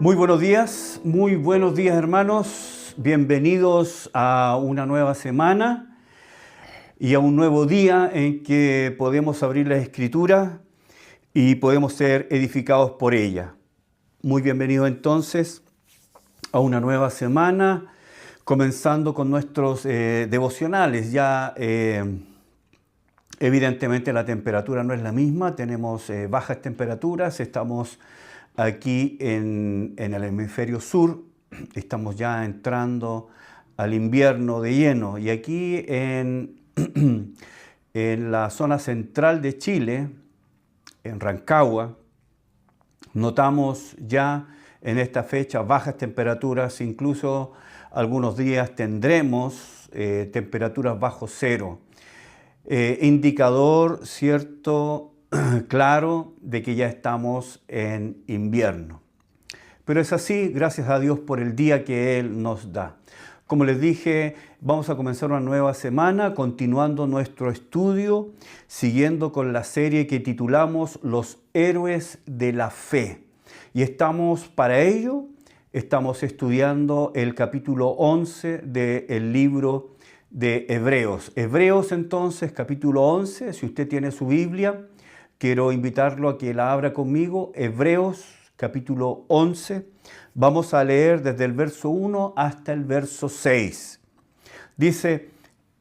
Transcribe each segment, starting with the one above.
Muy buenos días hermanos, bienvenidos a una nueva semana y a un nuevo día en que podemos abrir la Escritura y podemos ser edificados por ella. Muy bienvenidos entonces a una nueva semana, comenzando con nuestros devocionales. Evidentemente la temperatura no es la misma, tenemos bajas temperaturas, estamos aquí en el hemisferio sur, estamos ya entrando al invierno de lleno y aquí en la zona central de Chile, en Rancagua, notamos ya en esta fecha bajas temperaturas, incluso algunos días tendremos temperaturas bajo cero. Indicador, cierto, claro de que ya estamos en invierno. Pero es así, gracias a Dios por el día que Él nos da. Como les dije, vamos a comenzar una nueva semana continuando nuestro estudio, siguiendo con la serie que titulamos Los Héroes de la Fe. Y para ello, estamos estudiando el capítulo 11 del libro de Hebreos. Hebreos entonces, capítulo 11, si usted tiene su Biblia, quiero invitarlo a que la abra conmigo. Hebreos, capítulo 11. Vamos a leer desde el verso 1 hasta el verso 6. Dice,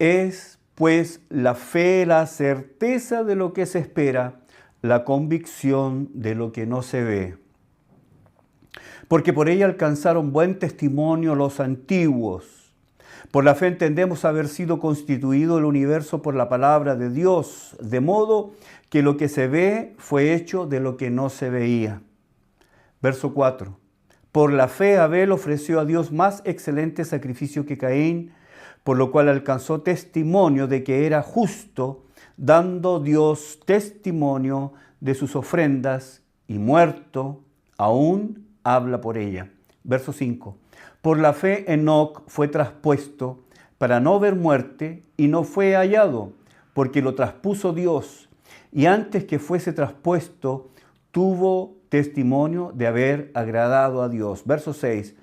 es pues la fe la certeza de lo que se espera, la convicción de lo que no se ve. Porque por ella alcanzaron buen testimonio los antiguos. Por la fe entendemos haber sido constituido el universo por la palabra de Dios, de modo que lo que se ve fue hecho de lo que no se veía. Verso 4. Por la fe Abel ofreció a Dios más excelente sacrificio que Caín, por lo cual alcanzó testimonio de que era justo, dando Dios testimonio de sus ofrendas, y muerto, aún habla por ella. Verso 5. Por la fe Enoc fue traspuesto para no ver muerte y no fue hallado, porque lo traspuso Dios. Y antes que fuese traspuesto, tuvo testimonio de haber agradado a Dios. Verso 6.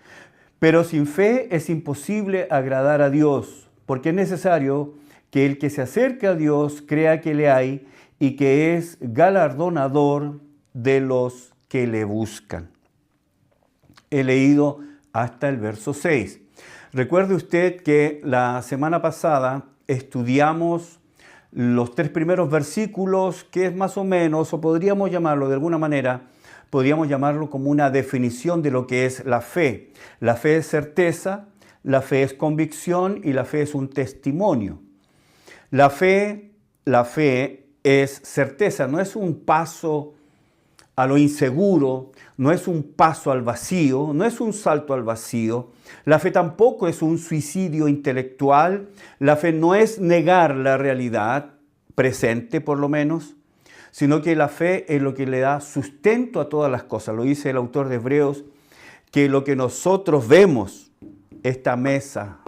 Pero sin fe es imposible agradar a Dios, porque es necesario que el que se acerque a Dios crea que le hay y que es galardonador de los que le buscan. He leído hasta el verso 6. Recuerde usted que la semana pasada estudiamos los 3 primeros versículos, que es más o menos, o podríamos llamarlo de alguna manera, podríamos llamarlo como una definición de lo que es la fe. La fe es certeza, la fe es convicción y la fe es un testimonio. La fe es certeza, no es un paso a lo inseguro, no es un paso al vacío, no es un salto al vacío. La fe tampoco es un suicidio intelectual. La fe no es negar la realidad presente, por lo menos, sino que la fe es lo que le da sustento a todas las cosas. Lo dice el autor de Hebreos, que lo que nosotros vemos, esta mesa,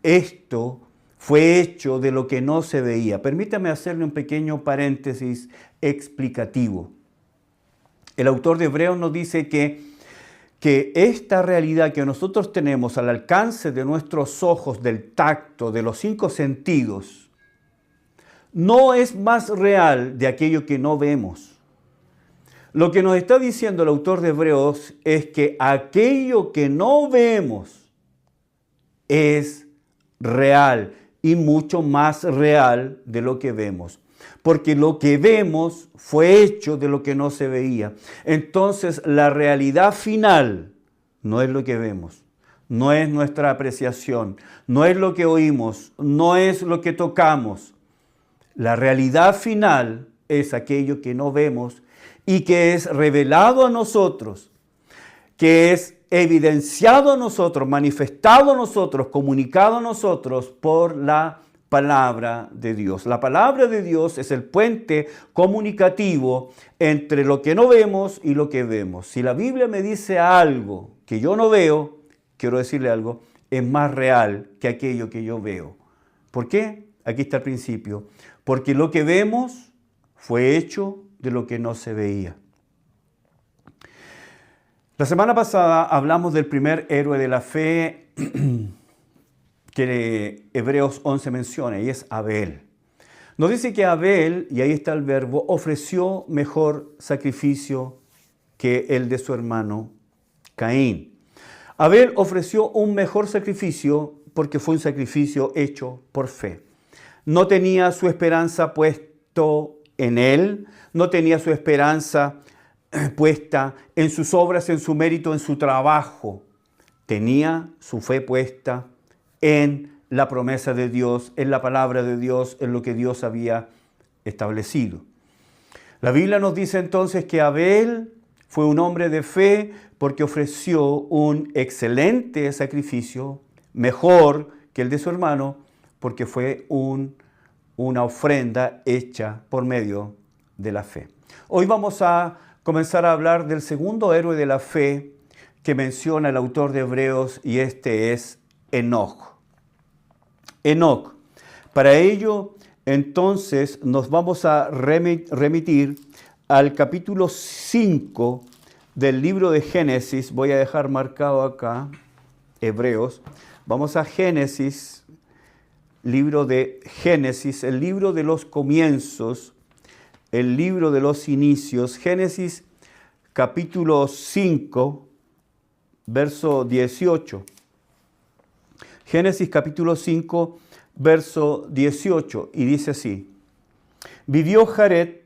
esto fue hecho de lo que no se veía. Permítame hacerle un pequeño paréntesis explicativo. El autor de Hebreos nos dice que esta realidad que nosotros tenemos al alcance de nuestros ojos, del tacto, de los 5 sentidos, no es más real de aquello que no vemos. Lo que nos está diciendo el autor de Hebreos es que aquello que no vemos es real y mucho más real de lo que vemos. Porque lo que vemos fue hecho de lo que no se veía. Entonces, la realidad final no es lo que vemos, no es nuestra apreciación, no es lo que oímos, no es lo que tocamos. La realidad final es aquello que no vemos y que es revelado a nosotros, que es evidenciado a nosotros, manifestado a nosotros, comunicado a nosotros por la palabra de Dios. La palabra de Dios es el puente comunicativo entre lo que no vemos y lo que vemos. Si la Biblia me dice algo que yo no veo, quiero decirle algo, es más real que aquello que yo veo. ¿Por qué? Aquí está el principio. Porque lo que vemos fue hecho de lo que no se veía. La semana pasada hablamos del primer héroe de la fe que Hebreos 11 menciona, y es Abel. Nos dice que Abel, y ahí está el verbo, ofreció mejor sacrificio que el de su hermano Caín. Abel ofreció un mejor sacrificio porque fue un sacrificio hecho por fe. No tenía su esperanza puesto en él, no tenía su esperanza puesta en sus obras, en su mérito, en su trabajo. Tenía su fe puesta en la promesa de Dios, en la palabra de Dios, en lo que Dios había establecido. La Biblia nos dice entonces que Abel fue un hombre de fe porque ofreció un excelente sacrificio, mejor que el de su hermano, porque fue una ofrenda hecha por medio de la fe. Hoy vamos a comenzar a hablar del segundo héroe de la fe que menciona el autor de Hebreos, y este es Enoc. Enoc. Para ello, entonces, nos vamos a remitir al capítulo 5 del libro de Génesis. Voy a dejar marcado acá, Hebreos. Vamos a Génesis, libro de Génesis, el libro de los comienzos, el libro de los inicios. Génesis, capítulo 5, verso 18. Génesis capítulo 5, verso 18, y dice así: vivió Jared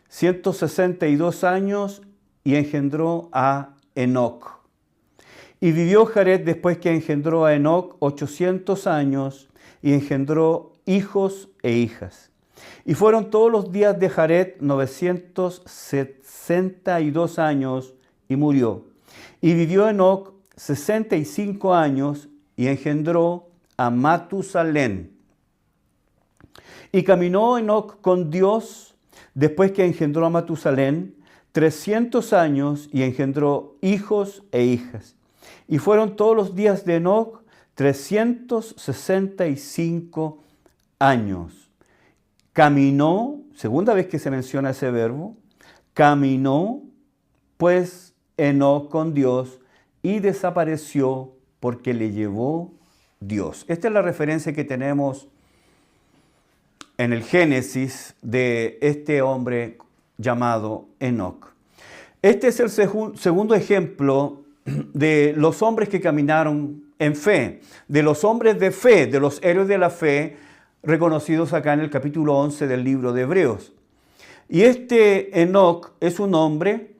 162 años y engendró a Enoc. Y vivió Jared después que engendró a Enoc 800 años y engendró hijos e hijas. Y fueron todos los días de Jared 962 años y murió. Y vivió Enoc 65 años y engendró a Matusalén. Y caminó Enoc con Dios después que engendró a Matusalén 300 años y engendró hijos e hijas. Y fueron todos los días de Enoc 365 años. Caminó, segunda vez que se menciona ese verbo, caminó pues Enoc con Dios y desapareció porque le llevó Dios. Esta es la referencia que tenemos en el Génesis de este hombre llamado Enoc. Este es el segundo ejemplo de los hombres que caminaron en fe, de los hombres de fe, de los héroes de la fe, reconocidos acá en el capítulo 11 del libro de Hebreos. Y este Enoc es un hombre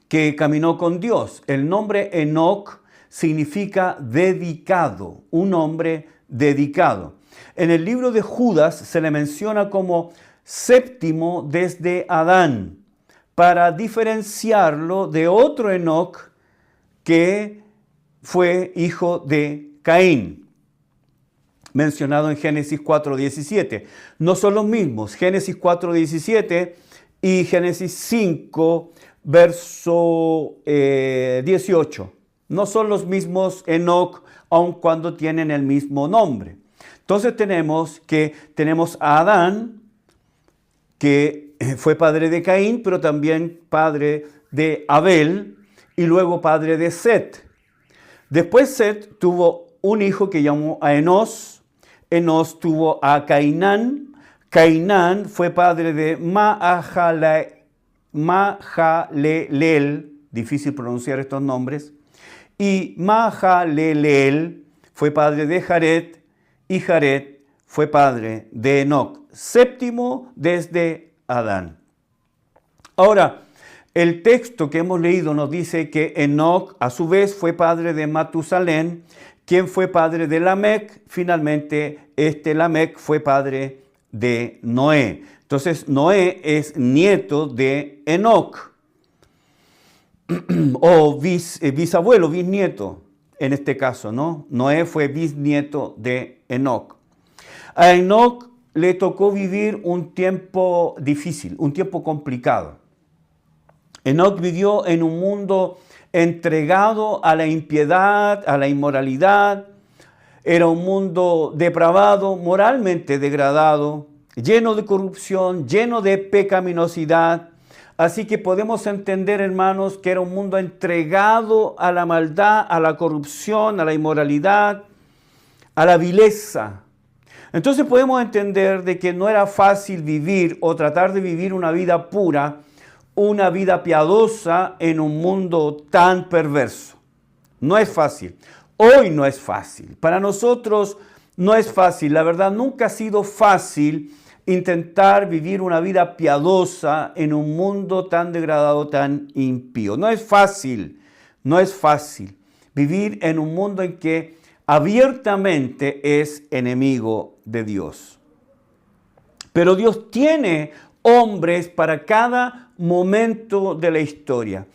que caminó con Dios. El nombre Enoc significa dedicado, un hombre dedicado. En el libro de Judas se le menciona como séptimo desde Adán, para diferenciarlo de otro Enoc que fue hijo de Caín, mencionado en Génesis 4:17. No son los mismos, Génesis 4:17 y Génesis 5, verso 18. No son los mismos Enoc, aun cuando tienen el mismo nombre. Entonces tenemos a Adán, que fue padre de Caín, pero también padre de Abel, y luego padre de Set. Después Set tuvo un hijo que llamó a Enos. Enos tuvo a Cainán. Cainán fue padre de Mahalaleel, difícil pronunciar estos nombres, y Mahalaleel fue padre de Jared, y Jared fue padre de Enoc, séptimo desde Adán. Ahora, el texto que hemos leído nos dice que Enoc a su vez fue padre de Matusalén, quien fue padre de Lamec. Finalmente, este Lamec fue padre de Noé. Entonces, Noé es nieto de Enoc, o bisabuelo, bisnieto en este caso, ¿no? Noé fue bisnieto de Enoc. A Enoc le tocó vivir un tiempo difícil, un tiempo complicado. Enoc vivió en un mundo entregado a la impiedad, a la inmoralidad. Era un mundo depravado, moralmente degradado, lleno de corrupción, lleno de pecaminosidad. Así que podemos entender, hermanos, que era un mundo entregado a la maldad, a la corrupción, a la inmoralidad, a la vileza. Entonces podemos entender de que no era fácil vivir o tratar de vivir una vida pura, una vida piadosa en un mundo tan perverso. No es fácil. Hoy no es fácil. Para nosotros no es fácil. La verdad, nunca ha sido fácil intentar vivir una vida piadosa en un mundo tan degradado, tan impío. No es fácil. No es fácil vivir en un mundo en que abiertamente es enemigo de Dios. Pero Dios tiene hombres para cada momento de la historia.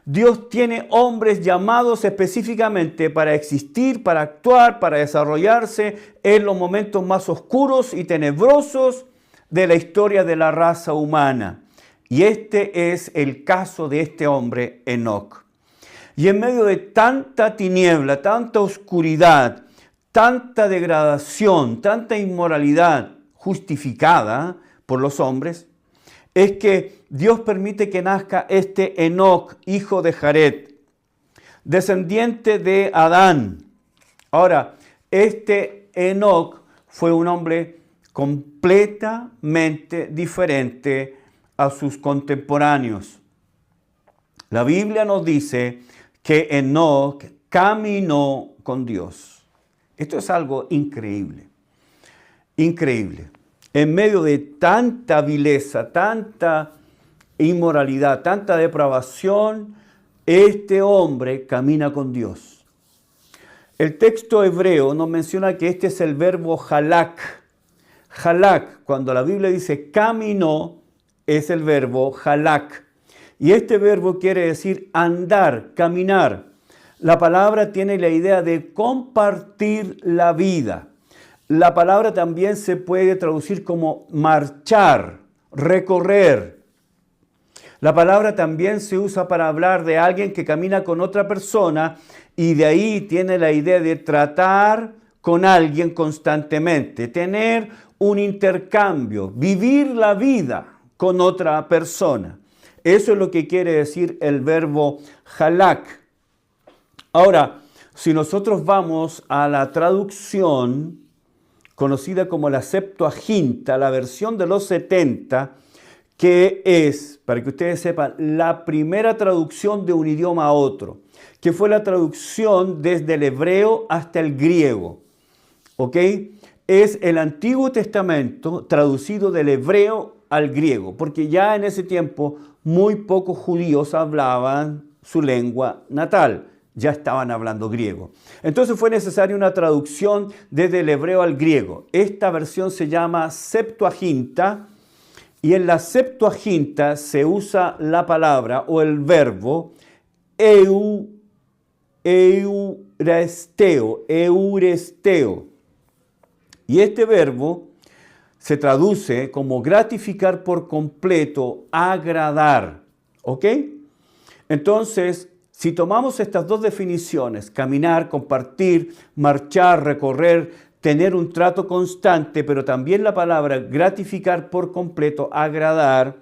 Dios tiene hombres llamados específicamente para existir, para actuar, para desarrollarse en los momentos más oscuros y tenebrosos de la historia de la raza humana. Y este es el caso de este hombre, Enoc. Y en medio de tanta tiniebla, tanta oscuridad, tanta degradación, tanta inmoralidad justificada por los hombres, es que Dios permite que nazca este Enoc, hijo de Jared, descendiente de Adán. Ahora, este Enoc fue un hombre completamente diferente a sus contemporáneos. La Biblia nos dice que Enoc caminó con Dios. Esto es algo increíble, increíble. En medio de tanta vileza, tanta inmoralidad, tanta depravación, este hombre camina con Dios. El texto hebreo nos menciona que este es el verbo halak. Halak, cuando la Biblia dice caminó, es el verbo halak. Y este verbo quiere decir andar, caminar. La palabra tiene la idea de compartir la vida. La palabra también se puede traducir como marchar, recorrer. La palabra también se usa para hablar de alguien que camina con otra persona y de ahí tiene la idea de tratar con alguien constantemente, tener un intercambio, vivir la vida con otra persona. Eso es lo que quiere decir el verbo halak. Ahora, si nosotros vamos a la traducción conocida como la Septuaginta, la versión de los 70, que es, para que ustedes sepan, la primera traducción de un idioma a otro, que fue la traducción desde el hebreo hasta el griego, ¿ok? Es el Antiguo Testamento traducido del hebreo al griego, porque ya en ese tiempo muy pocos judíos hablaban su lengua natal. Ya estaban hablando griego. Entonces fue necesaria una traducción desde el hebreo al griego. Esta versión se llama Septuaginta y en la Septuaginta se usa la palabra o el verbo euresteo. Y este verbo se traduce como gratificar por completo, agradar. ¿Ok? Entonces, si tomamos estas dos definiciones, caminar, compartir, marchar, recorrer, tener un trato constante, pero también la palabra gratificar por completo, agradar,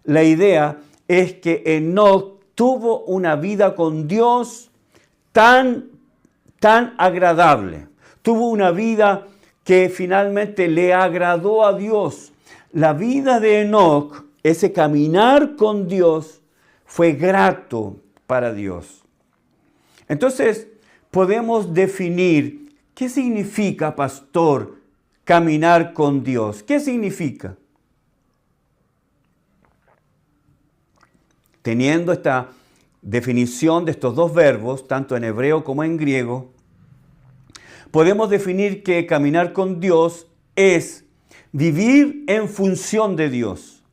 la idea es que Enoc tuvo una vida con Dios tan agradable. Tuvo una vida que finalmente le agradó a Dios. La vida de Enoc, ese caminar con Dios, fue grato para Dios. Entonces, podemos definir qué significa, pastor, caminar con Dios. ¿Qué significa? Teniendo esta definición de estos dos verbos, tanto en hebreo como en griego, podemos definir que caminar con Dios es vivir en función de Dios.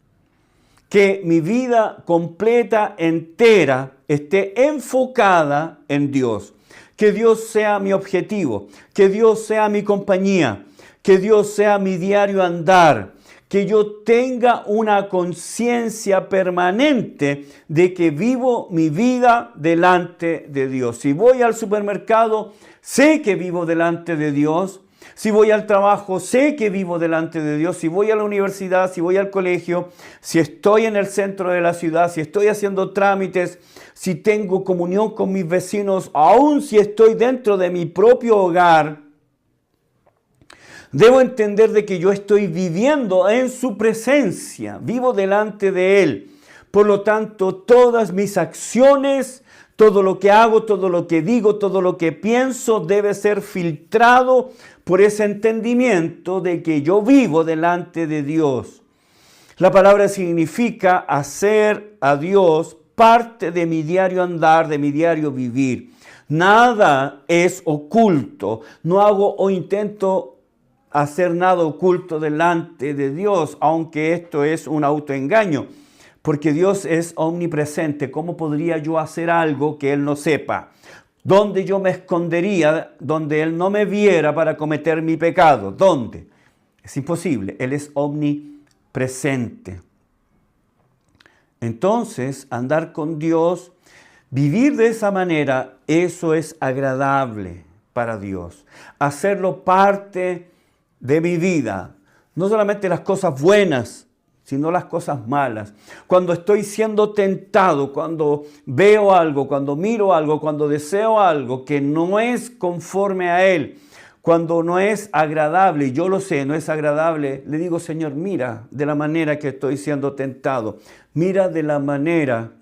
Que mi vida completa, entera, esté enfocada en Dios. Que Dios sea mi objetivo, que Dios sea mi compañía, que Dios sea mi diario andar, que yo tenga una conciencia permanente de que vivo mi vida delante de Dios. Si voy al supermercado, sé que vivo delante de Dios. Si voy al trabajo, sé que vivo delante de Dios. Si voy a la universidad, si voy al colegio, si estoy en el centro de la ciudad, si estoy haciendo trámites, si tengo comunión con mis vecinos, aun si estoy dentro de mi propio hogar, debo entender de que yo estoy viviendo en su presencia, vivo delante de Él. Por lo tanto, todas mis acciones, todo lo que hago, todo lo que digo, todo lo que pienso debe ser filtrado por ese entendimiento de que yo vivo delante de Dios. La palabra significa hacer a Dios parte de mi diario andar, de mi diario vivir. Nada es oculto. No hago o intento hacer nada oculto delante de Dios, aunque esto es un autoengaño. Porque Dios es omnipresente. ¿Cómo podría yo hacer algo que Él no sepa? ¿Dónde yo me escondería, donde Él no me viera para cometer mi pecado? ¿Dónde? Es imposible. Él es omnipresente. Entonces, andar con Dios, vivir de esa manera, eso es agradable para Dios. Hacerlo parte de mi vida. No solamente las cosas buenas, sino las cosas malas. Cuando estoy siendo tentado, cuando veo algo, cuando miro algo, cuando deseo algo que no es conforme a Él, cuando no es agradable, y yo lo sé, no es agradable, le digo, Señor, mira de la manera que estoy siendo tentado. Mira de la manera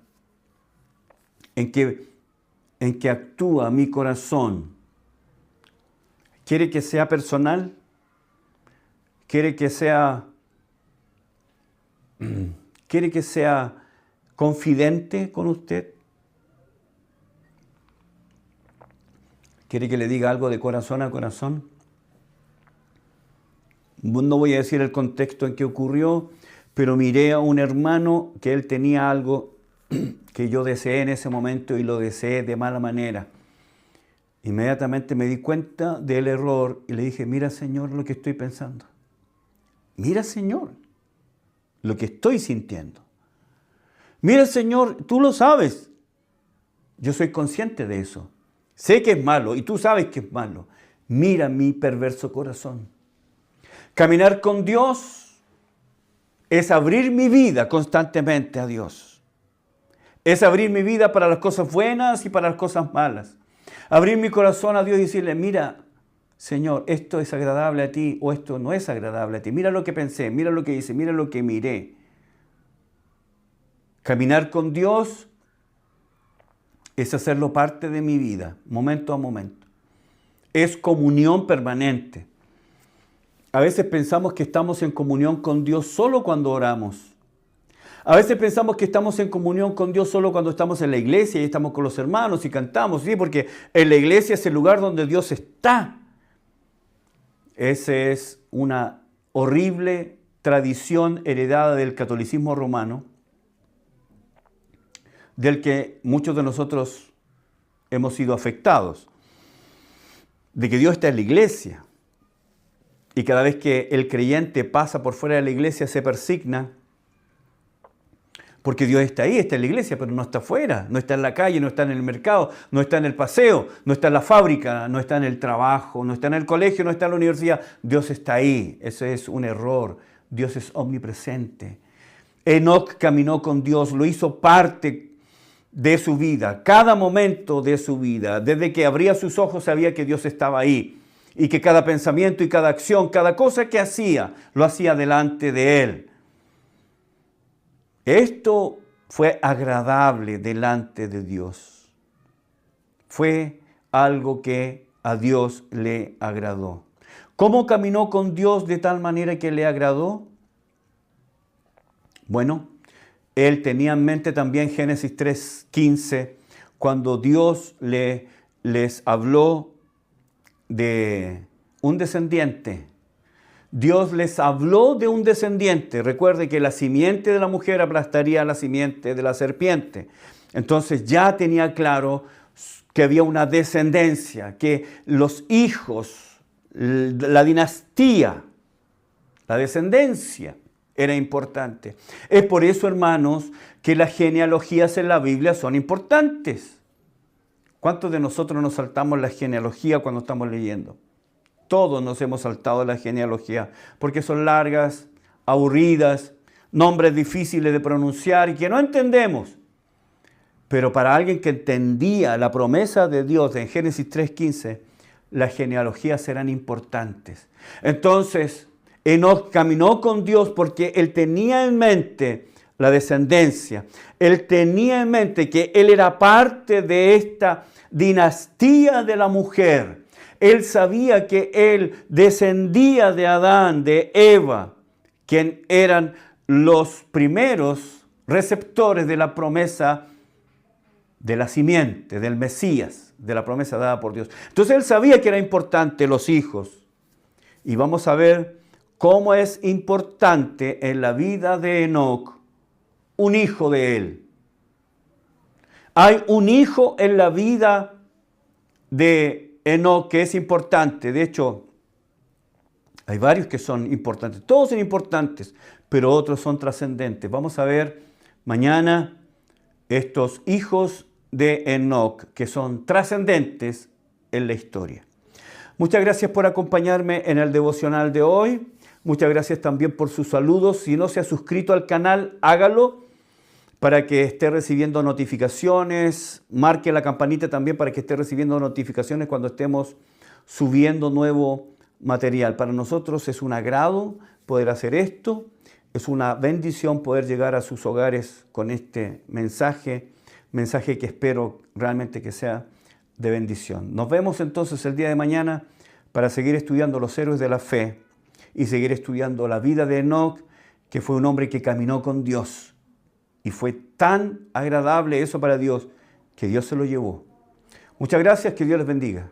en que actúa mi corazón. ¿Quiere que sea personal? ¿Quiere que sea confidente con usted? ¿Quiere que le diga algo de corazón a corazón? No voy a decir el contexto en que ocurrió, pero miré a un hermano que él tenía algo que yo deseé en ese momento y lo deseé de mala manera. Inmediatamente me di cuenta del error y le dije, mira, Señor, lo que estoy pensando. Mira, Señor, lo que estoy sintiendo. Mira, Señor, tú lo sabes. Yo soy consciente de eso. Sé que es malo y tú sabes que es malo. Mira mi perverso corazón. Caminar con Dios es abrir mi vida constantemente a Dios. Es abrir mi vida para las cosas buenas y para las cosas malas. Abrir mi corazón a Dios y decirle, mira, Señor, esto es agradable a ti o esto no es agradable a ti. Mira lo que pensé, mira lo que hice, mira lo que miré. Caminar con Dios es hacerlo parte de mi vida, momento a momento. Es comunión permanente. A veces pensamos que estamos en comunión con Dios solo cuando oramos. A veces pensamos que estamos en comunión con Dios solo cuando estamos en la iglesia y estamos con los hermanos y cantamos, ¿sí? Porque en la iglesia es el lugar donde Dios está. Esa es una horrible tradición heredada del catolicismo romano, del que muchos de nosotros hemos sido afectados, de que Dios está en la iglesia y cada vez que el creyente pasa por fuera de la iglesia se persigna porque Dios está ahí, está en la iglesia, pero no está afuera, no está en la calle, no está en el mercado, no está en el paseo, no está en la fábrica, no está en el trabajo, no está en el colegio, no está en la universidad. Dios está ahí, eso es un error. Dios es omnipresente. Enoc caminó con Dios, lo hizo parte de su vida, cada momento de su vida. Desde que abría sus ojos sabía que Dios estaba ahí y que cada pensamiento y cada acción, cada cosa que hacía, lo hacía delante de Él. Esto fue agradable delante de Dios. Fue algo que a Dios le agradó. ¿Cómo caminó con Dios de tal manera que le agradó? Bueno, él tenía en mente también Génesis 3:15, cuando Dios les habló de un descendiente. Dios les habló de un descendiente. Recuerde que la simiente de la mujer aplastaría a la simiente de la serpiente. Entonces ya tenía claro que había una descendencia, que los hijos, la dinastía, la descendencia era importante. Es por eso, hermanos, que las genealogías en la Biblia son importantes. ¿Cuántos de nosotros nos saltamos la genealogía cuando estamos leyendo? todos nos hemos saltado la genealogía, porque son largas, aburridas, nombres difíciles de pronunciar y que no entendemos. Pero para alguien que entendía la promesa de Dios en Génesis 3:15, las genealogías eran importantes. Entonces, Enoc caminó con Dios porque él tenía en mente la descendencia. Él tenía en mente que él era parte de esta dinastía de la mujer. Él sabía que él descendía de Adán, de Eva, quien eran los primeros receptores de la promesa de la simiente, del Mesías, de la promesa dada por Dios. Entonces él sabía que era importante los hijos. Y vamos a ver cómo es importante en la vida de Enoc un hijo de él. Hay un hijo en la vida de Enoc que es importante. De hecho, hay varios que son importantes. Todos son importantes, pero otros son trascendentes. Vamos a ver mañana estos hijos de Enoc que son trascendentes en la historia. Muchas gracias por acompañarme en el devocional de hoy. Muchas gracias también por sus saludos. Si no se ha suscrito al canal, hágalo para que esté recibiendo notificaciones. Marque la campanita también para que esté recibiendo notificaciones cuando estemos subiendo nuevo material. Para nosotros es un agrado poder hacer esto. Es una bendición poder llegar a sus hogares con este mensaje que espero realmente que sea de bendición. Nos vemos entonces el día de mañana para seguir estudiando los héroes de la fe y seguir estudiando la vida de Enoc, que fue un hombre que caminó con Dios. Y fue tan agradable eso para Dios que Dios se lo llevó. Muchas gracias, que Dios les bendiga.